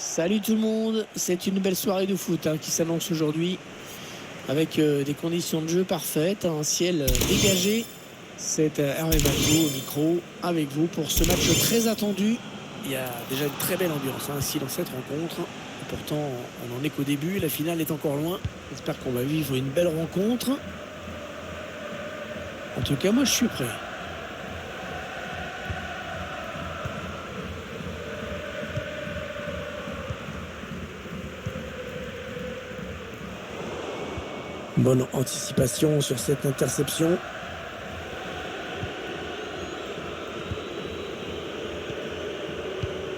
Salut tout le monde, c'est une belle soirée de foot qui s'annonce aujourd'hui avec des conditions de jeu parfaites, un ciel dégagé. C'est Hervé Batou au micro avec vous pour ce match très attendu. Il y a déjà une très belle ambiance ici dans cette rencontre. Et pourtant, on n'en est qu'au début, la finale est encore loin. J'espère qu'on va vivre une belle rencontre. En tout cas, moi je suis prêt. Bonne anticipation sur cette interception.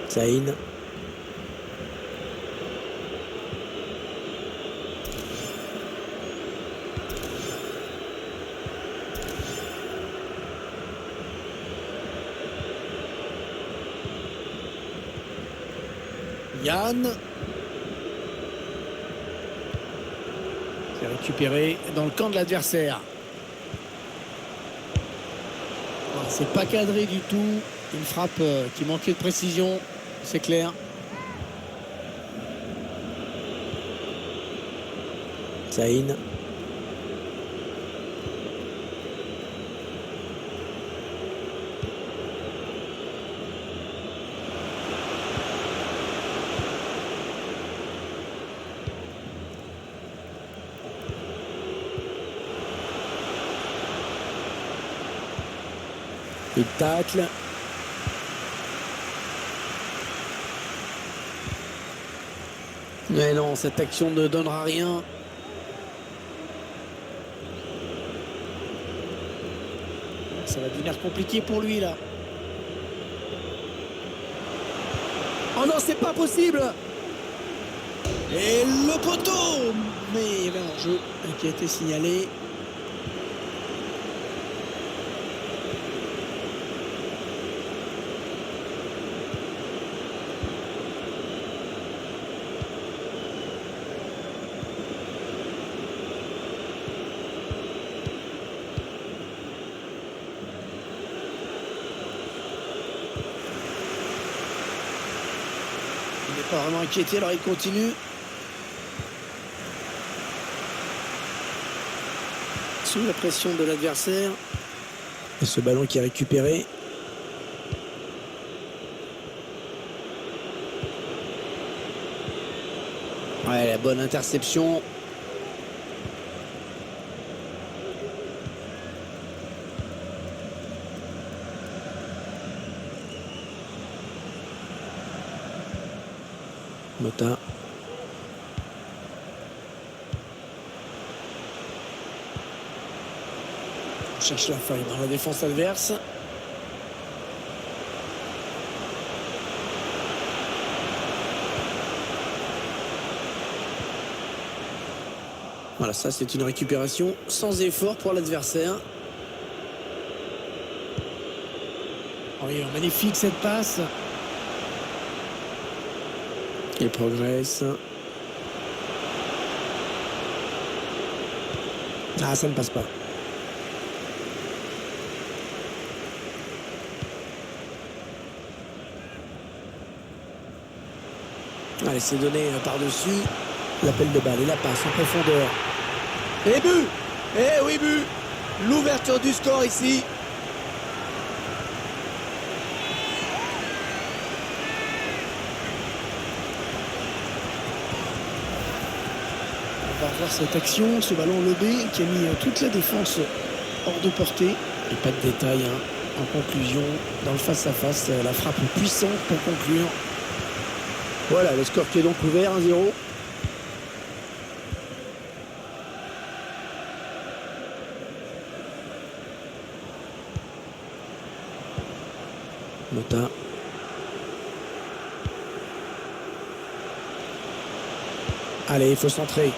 Saïn. Yann. C'est récupéré dans le camp de l'adversaire. C'est pas cadré du tout. Une frappe qui manquait de précision, c'est clair. Saïn. Il tacle. Mais non, cette action ne donnera rien. Ça va devenir compliqué pour lui là. Oh non, c'est pas possible. Et le poteau. Mais il y avait un jeu qui a été signalé. Il n'est pas vraiment inquiété, alors il continue. Sous la pression de l'adversaire. Et ce ballon qui est récupéré. Ouais, la bonne interception. Mota. On cherche la faille dans la défense adverse. Voilà, ça c'est une récupération sans effort pour l'adversaire. Oui, magnifique cette passe. Il progresse. Ah, ça ne passe pas. Allez, c'est donné par-dessus. L'appel de balle et la passe en profondeur. Et but! Eh oui, but! L'ouverture du score ici. On va revoir cette action, ce ballon lobé qui a mis toute la défense hors de portée. Et pas de détails en conclusion. Dans le face-à-face, la frappe puissante pour conclure. Voilà, le score qui est donc ouvert, 1-0. Mota. Allez, il faut centrer.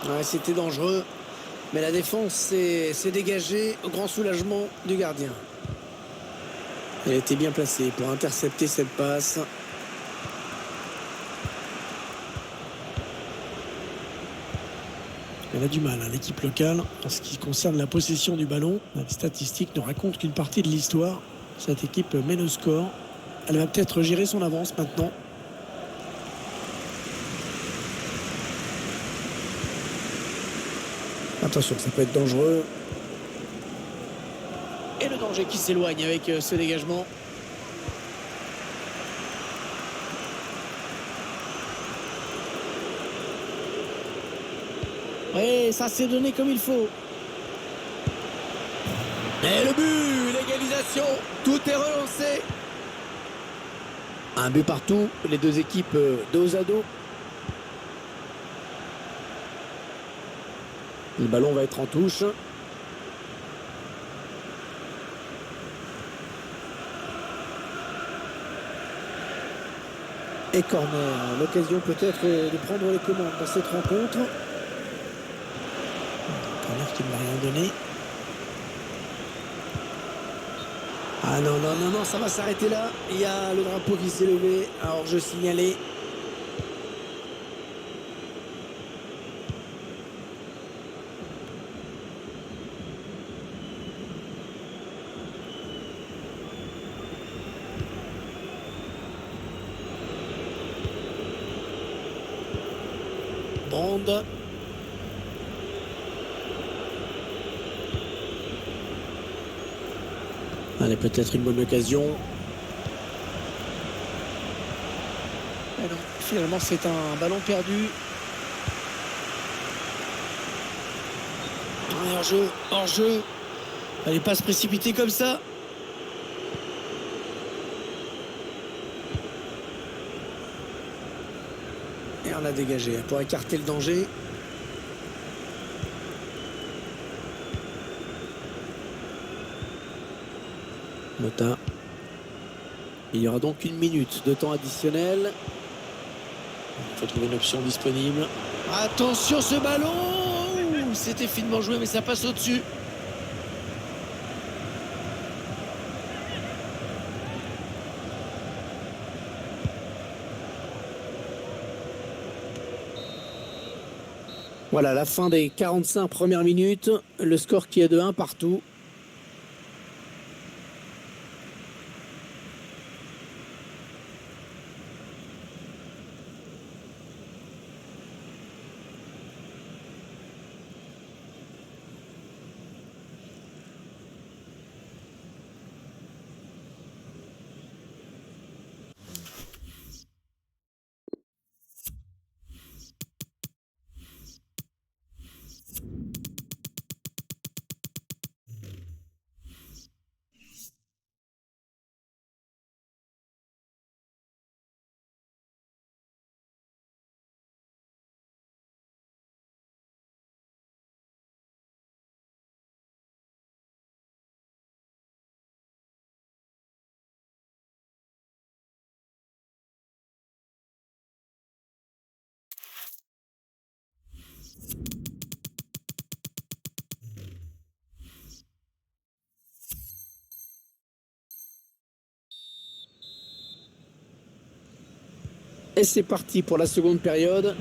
Ouais, c'était dangereux. Mais la défense s'est dégagée au grand soulagement du gardien. Elle était bien placée pour intercepter cette passe. Elle a du mal, l'équipe locale, en ce qui concerne la possession du ballon. Les statistiques ne racontent qu'une partie de l'histoire. Cette équipe mène au score. Elle va peut-être gérer son avance maintenant. Attention, ça peut être dangereux. Et le danger qui s'éloigne avec ce dégagement. Oui, ça s'est donné comme il faut. Et le but, l'égalisation, tout est relancé. Un but partout, les deux équipes dos à dos. Le ballon va être en touche. Et corner, l'occasion peut-être de prendre les commandes dans cette rencontre. Corner qui ne m'a rien donné. Ah non, non, non, non, ça va s'arrêter là. Il y a le drapeau qui s'est levé. Alors je signalais. Bande. Allez, peut-être une bonne occasion. Et non, finalement, c'est un ballon perdu. Hors-jeu, hors-jeu. Allez, pas se précipiter comme ça. Et on l'a dégagé pour écarter le danger. Mota. Il y aura donc 1 minute de temps additionnel. Il faut trouver une option disponible. Attention ce ballon. C'était finement joué mais ça passe au-dessus. Voilà la fin des 45 premières minutes. Le score qui est de 1 partout. Et c'est parti pour la seconde période.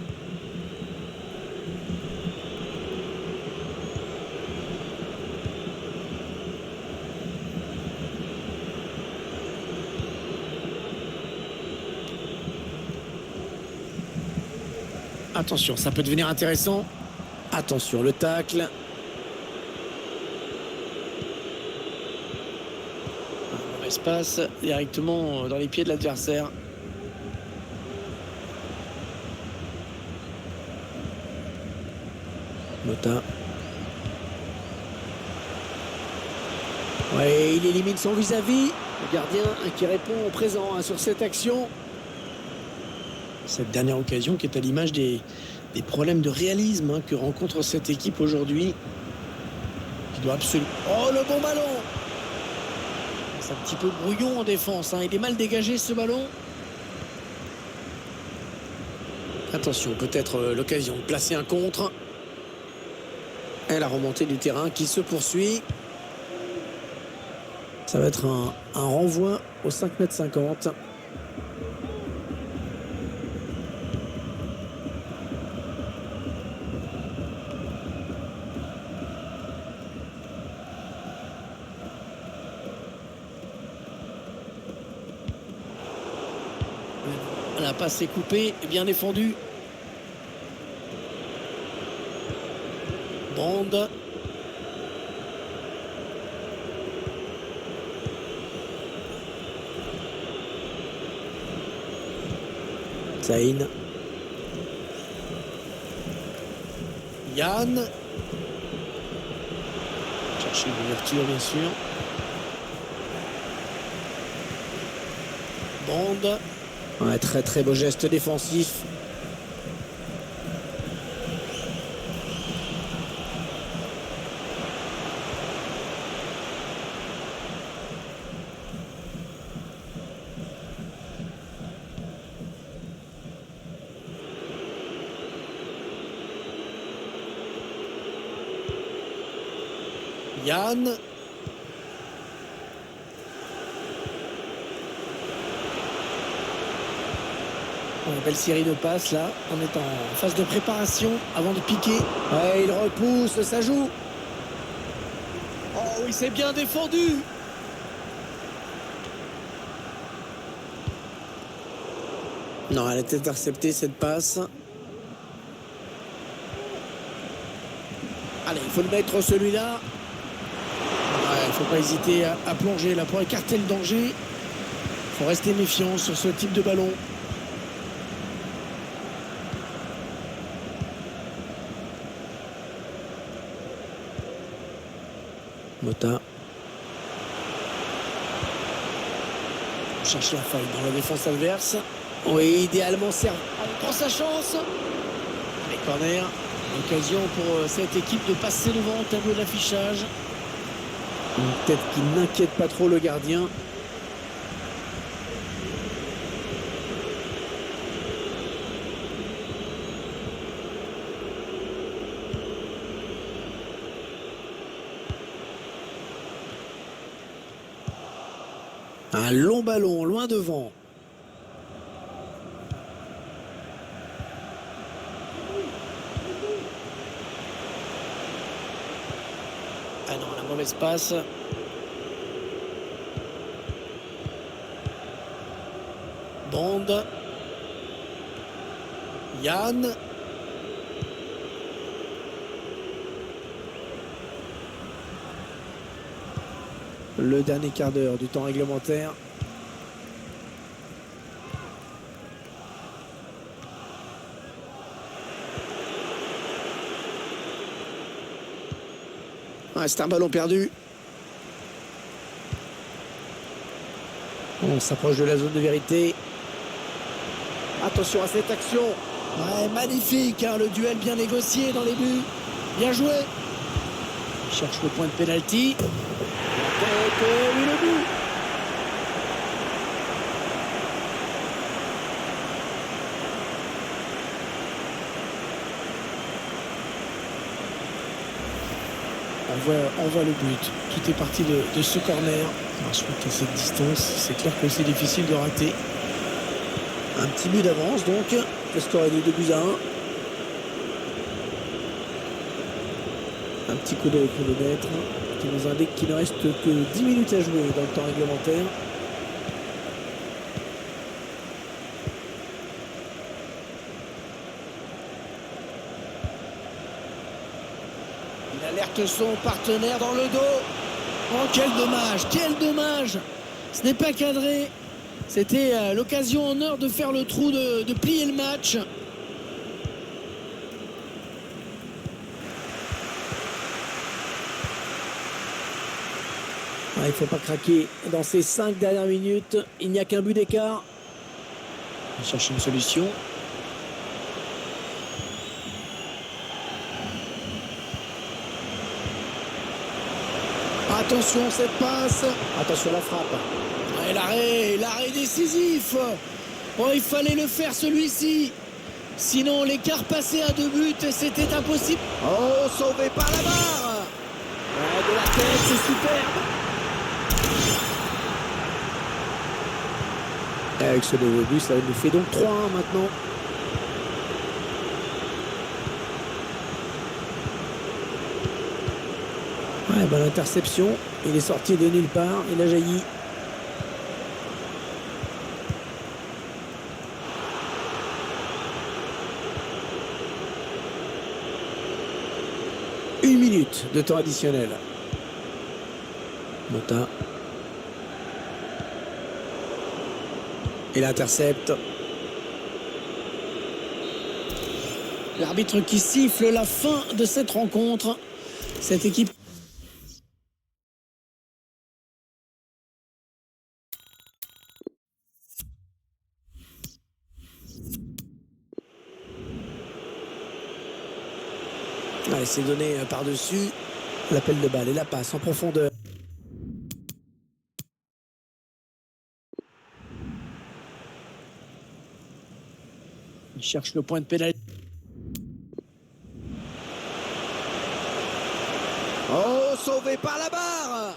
Attention, ça peut devenir intéressant. Attention, le tacle. Un mauvais passe directement dans les pieds de l'adversaire. Mota. Ouais, il élimine son vis-à-vis. Le gardien qui répond au présent sur cette action. Cette dernière occasion qui est à l'image des problèmes de réalisme que rencontre cette équipe aujourd'hui. Qui doit absolument... Oh, le bon ballon! C'est un petit peu brouillon en défense. Il est mal dégagé ce ballon. Attention, peut-être l'occasion de placer un contre. Et la remontée du terrain qui se poursuit. Ça va être un renvoi au 5,50 m. La passe est coupée et bien défendue. Bond. Zayn. Yann. Chercher l'ouverture bien sûr. Bond. Un très très beau geste défensif. Yann. Belle série de passes là. On est en phase de préparation avant de piquer. Ouais, il repousse, ça joue. Oh oui, c'est bien défendu. Non, elle est interceptée cette passe. Allez, il faut le mettre celui-là. Il ne faut pas hésiter à plonger là pour écarter le danger. Il faut rester méfiant sur ce type de ballon. Mota. On cherche la faille dans la défense adverse. Oui, idéalement servi. On prend sa chance. Allez, corner. L'occasion pour cette équipe de passer devant au tableau de l'affichage. Une tête qui n'inquiète pas trop le gardien. Un long ballon, loin devant. Ah non, la mauvaise passe. Bond. Yann. Le dernier quart d'heure du temps réglementaire. C'est un ballon perdu. On s'approche de la zone de vérité. Attention à cette action. Ouais, magnifique, hein, le duel bien négocié dans les buts. Bien joué. Il cherche le point de pénalty. Oui, le but. On voit le but. Tout est parti de ce corner. Ensuite, à cette distance, c'est clair que c'est difficile de rater. Un petit but d'avance, donc. Le score est de 2-1. Un petit coup d'œil au chronomètre qui nous indique qu'il ne reste que 10 minutes à jouer dans le temps réglementaire. Il alerte son partenaire dans le dos. Oh, quel dommage, quel dommage. Ce n'est pas cadré. C'était l'occasion en or de faire le trou, de plier le match. Il ne faut pas craquer dans ces 5 dernières minutes. Il n'y a qu'un but d'écart. On cherche une solution. Attention cette passe. Attention la frappe. Ouais, l'arrêt décisif. Oh, il fallait le faire celui-ci. Sinon l'écart passé à 2 buts, c'était impossible. Oh, sauvé par la barre. Ouais, de la tête, c'est superbe. Et avec ce nouveau but, ça nous fait donc 3-1 maintenant. Ouais, bonne interception. Il est sorti de nulle part. Il a jailli. Une minute de temps additionnel. Mota. Et l'intercepte. L'arbitre qui siffle la fin de cette rencontre. Cette équipe. Allez, c'est donné par-dessus. L'appel de balle et la passe en profondeur. Il cherche le point de pénalité. Oh, sauvé par la barre.